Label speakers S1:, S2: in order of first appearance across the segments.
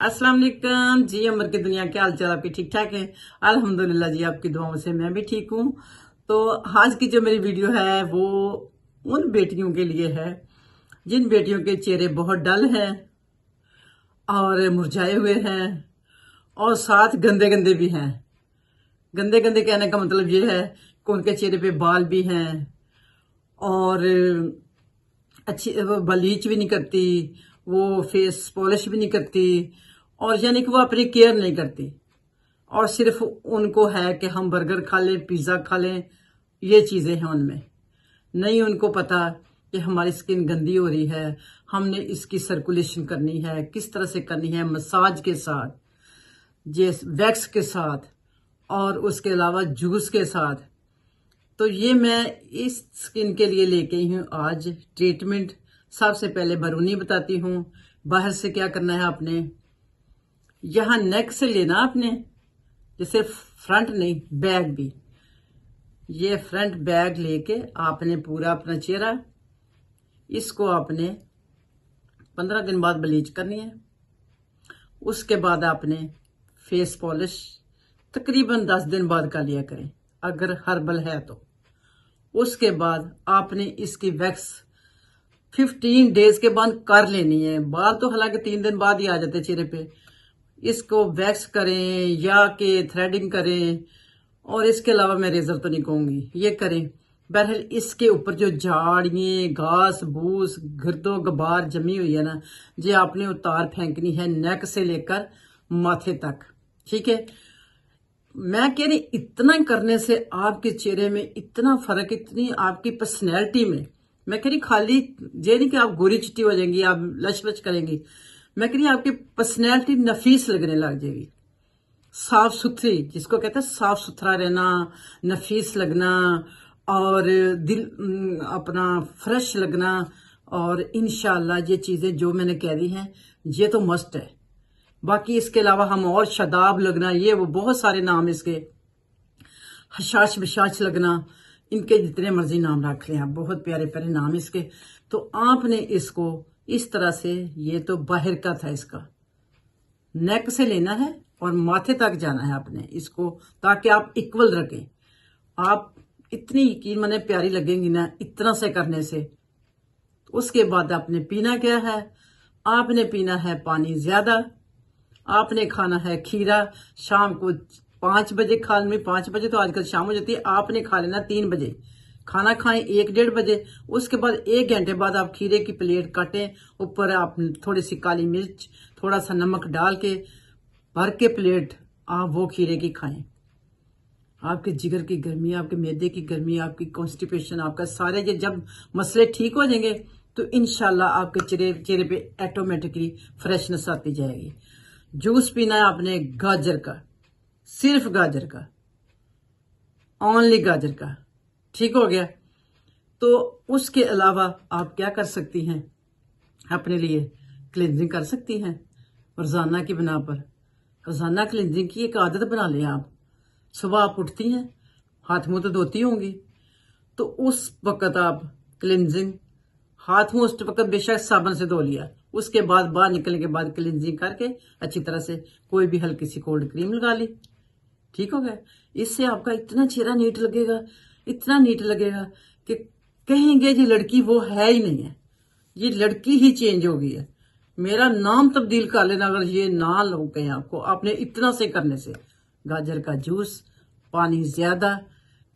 S1: अस्सलाम वालेकुम जी। अमर की दुनिया के हाल चाल आपके ठीक ठाक है? अल्हम्दुलिल्लाह जी, आपकी दुआओं से मैं भी ठीक हूँ। तो आज की जो मेरी वीडियो है वो उन बेटियों के लिए है जिन बेटियों के चेहरे बहुत डल हैं और मुरझाए हुए हैं और साथ गंदे गंदे भी हैं। गंदे गंदे कहने का मतलब ये है कि उनके चेहरे पे बाल भी हैं और अच्छी वो ब्लीच भी नहीं करती, वो फेस पॉलिश भी नहीं करती, और यानी कि वो अपनी केयर नहीं करती। और सिर्फ उनको है कि हम बर्गर खा लें, पिज़्ज़ा खा लें, ये चीज़ें हैं उनमें। नहीं उनको पता कि हमारी स्किन गंदी हो रही है, हमने इसकी सर्कुलेशन करनी है, किस तरह से करनी है, मसाज के साथ, जे वैक्स के साथ और उसके अलावा जूस के साथ। तो ये मैं इस स्किन के लिए लेके आई हूँ आज ट्रीटमेंट। सबसे पहले बरूनी बताती हूँ। बाहर से क्या करना है आपने, यहाँ नेक से लेना आपने, जैसे फ्रंट नहीं बैक भी। ये फ्रंट बैक लेके आपने पूरा अपना चेहरा, इसको आपने 15 दिन बाद ब्लीच करनी है। उसके बाद आपने फेस पॉलिश तकरीबन 10 दिन बाद कर लिया करें अगर हर्बल है तो। उसके बाद आपने इसकी वैक्स 15 डेज के बाद कर लेनी है। बाल तो हालांकि 3 दिन बाद ही आ जाते चेहरे पे। इसको वैक्स करें या कि थ्रेडिंग करें, और इसके अलावा मैं रेजर तो नहीं कहूंगी, ये करें। बहरहाल इसके ऊपर जो झाड़ियाँ घास भूस गिरदो गबार जमी हुई है ना, ये आपने उतार फेंकनी है नेक से लेकर माथे तक। ठीक है, मैं कह रही इतना करने से आपके चेहरे में इतना फर्क, इतनी आपकी पर्सनैलिटी में। मैं कह रही खाली ये नहीं कि आप गोरी चिट्टी हो जाएंगी, आप लच लच करेंगी। मैं कह रही आपकी पर्सनैलिटी नफीस लगने लग जाएगी, साफ सुथरी, जिसको कहते हैं साफ सुथरा रहना, नफीस लगना, और दिल अपना फ्रेश लगना। और इंशाल्लाह ये चीजें जो मैंने कह दी हैं ये तो मस्ट है। बाकी इसके अलावा हम और शादाब लगना, ये वो बहुत सारे नाम इसके, हशाश बिशाश लगना, इनके जितने मर्जी नाम रख लें आप, बहुत प्यारे प्यारे नाम इसके। तो आपने इसको इस तरह से, ये तो बाहर का था, इसका नेक से लेना है और माथे तक जाना है आपने इसको, ताकि आप इक्वल रखें। आप इतनी यकीन माने प्यारी लगेंगी ना इतना से करने से। उसके बाद आपने पीना क्या है, आपने पीना है पानी ज्यादा, आपने खाना है खीरा। शाम को 5 बजे खा लेनी, 5 बजे तो आजकल शाम हो जाती है, आपने खा लेना 3 बजे। खाना खाएं 1-1:30 बजे। उसके बाद 1 घंटे बाद आप खीरे की प्लेट काटें, ऊपर आप थोड़ी सी काली मिर्च, थोड़ा सा नमक डाल के भर के प्लेट आप वो खीरे की खाएं। आपके जिगर की गर्मी, आपके मैदे की गर्मी, आपकी कॉन्स्टिपेशन, आपका सारे ये जब मसले ठीक हो जाएंगे तो इंशाल्लाह आपके चेहरे पे ऑटोमेटिकली फ्रेशनेस आती जाएगी। जूस पीना है आपने गाजर का, सिर्फ गाजर का, ओनली गाजर का। ठीक हो गया। तो उसके अलावा आप क्या कर सकती हैं, अपने लिए क्लिनजिंग कर सकती हैं रोजाना की बिना पर। रोजाना क्लिनजिंग की एक आदत बना लें आप। सुबह आप उठती हैं, हाथ मुंह तो धोती होंगी, तो उस वक्त आप क्लिनजिंग, हाथ मुंह उस वक्त बेशक साबुन से धो लिया, उसके बाद बाहर निकलने के बाद क्लिनजिंग करके अच्छी तरह से कोई भी हल्की सी कोल्ड क्रीम लगा ली। ठीक हो गया। इससे आपका इतना चेहरा नीट लगेगा, इतना नीट लगेगा कि कहेंगे ये लड़की वो है ही नहीं है, ये लड़की ही चेंज हो गई है। मेरा नाम तब्दील कर लेना अगर ये ना लोग कहें आपको, आपने इतना से करने से। गाजर का जूस, पानी ज्यादा,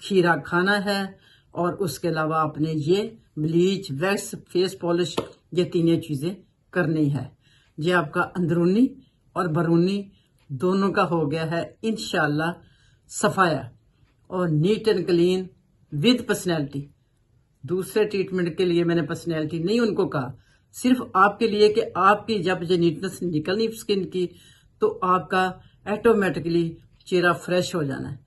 S1: खीरा खाना है, और उसके अलावा आपने ये ब्लीच वैक्स फेस पॉलिश, ये तीनों चीजें करनी है। ये आपका अंदरूनी और बरूनी दोनों का हो गया है इंशाल्लाह सफाया और neat and clean with personality. दूसरे ट्रीटमेंट के लिए मैंने पर्सनैलिटी नहीं उनको कहा, सिर्फ आपके लिए कि आपकी जब ये नीटनेस निकलनी स्किन की तो आपका ऑटोमेटिकली चेहरा फ्रेश हो जाना है।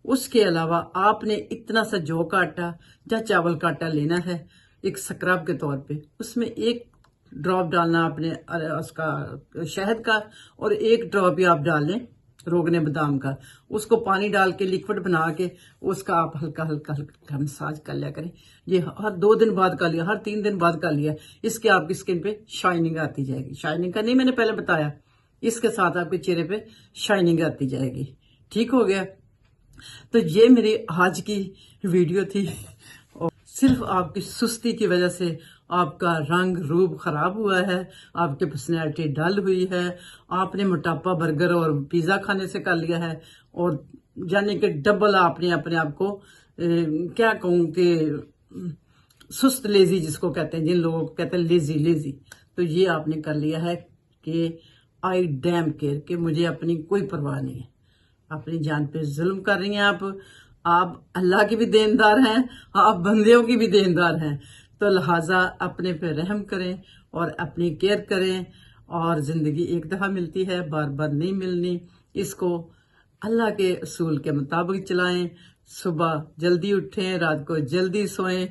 S1: उसके अलावा आपने इतना सा जौ का आटा या चावल का आटा लेना है एक स्क्रब के तौर पे, उसमें 1 ड्रॉप डालना आपने उसका शहद का, और 1 ड्रॉप ही आप डाल लें रोगने बादाम का। उसको पानी डाल के लिक्विड बना के उसका आप हल्का हल्का हल्का मसाज कर लिया करें। ये हर 2 दिन बाद कर लिया, हर 3 दिन बाद कर लिया, इसके आपकी स्किन पे शाइनिंग आती जाएगी। शाइनिंग का नहीं मैंने पहले बताया, इसके साथ आपके चेहरे पे शाइनिंग आती जाएगी। ठीक हो गया। तो ये मेरी आज की वीडियो थी। और सिर्फ आपकी सुस्ती की वजह से आपका रंग रूप खराब हुआ है, आपकी पर्सनैलिटी डल हुई है, आपने मोटापा बर्गर और पिज़्ज़ा खाने से कर लिया है, और यानी कि डबल आपने अपने आप को क्या कहूँ कि सुस्त लेजी जिसको कहते हैं, जिन लोगों को कहते हैं लेजी लेजी, तो ये आपने कर लिया है कि आई डैम केयर, कि मुझे अपनी कोई परवाह नहीं है। अपनी जान पे जुल्म कर रही हैं आप अल्लाह की भी देनदार हैं, आप बंदियों की भी देनदार हैं। तो लिहाजा अपने पे रहम करें और अपनी केयर करें। और ज़िंदगी एक दफ़ा मिलती है, बार बार नहीं मिलनी। इसको अल्लाह के असूल के मुताबिक चलाएं। सुबह जल्दी उठें, रात को जल्दी सोएं,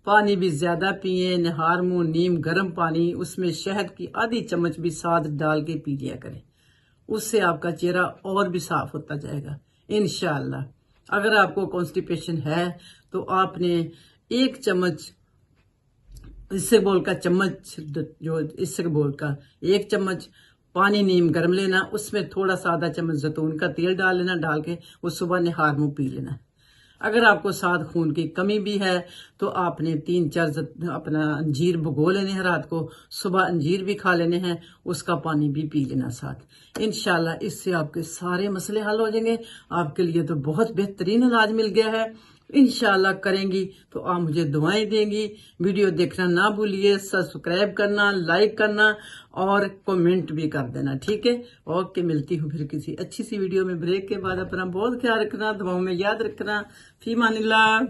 S1: पानी भी ज़्यादा पिएं, निहार मुँह नीम गर्म पानी, उसमें शहद की आधी चम्मच भी साथ डाल के पी लिया करें। उससे आपका चेहरा और भी साफ होता जाएगा इंशाअल्लाह। अगर आपको कॉन्स्टिपेशन है तो आपने 1 चम्मच इससे बोल का चम्मच, जो इससे बोल का 1 चम्मच पानी नीम गर्म लेना, उसमें थोड़ा सा आधा चम्मच जैतून का तेल डाल लेना, डाल के वो सुबह निहार मुंह पी लेना। अगर आपको साथ खून की कमी भी है तो आपने 3-4 अपना अंजीर भिगो लेने हैं रात को, सुबह अंजीर भी खा लेने हैं, उसका पानी भी पी लेना साथ। इंशाल्लाह इससे आपके सारे मसले हल हो जाएंगे। आपके लिए तो बहुत बेहतरीन इलाज मिल गया है। इंशाल्लाह करेंगी तो आप मुझे दुआएं देंगी। वीडियो देखना ना भूलिए, सब्सक्राइब करना, लाइक करना और कमेंट भी कर देना। ठीक है, ओके, मिलती हूँ फिर किसी अच्छी सी वीडियो में। ब्रेक के बाद अपना बहुत ख्याल रखना, दुआओं में याद रखना। फी मानिल्लाह।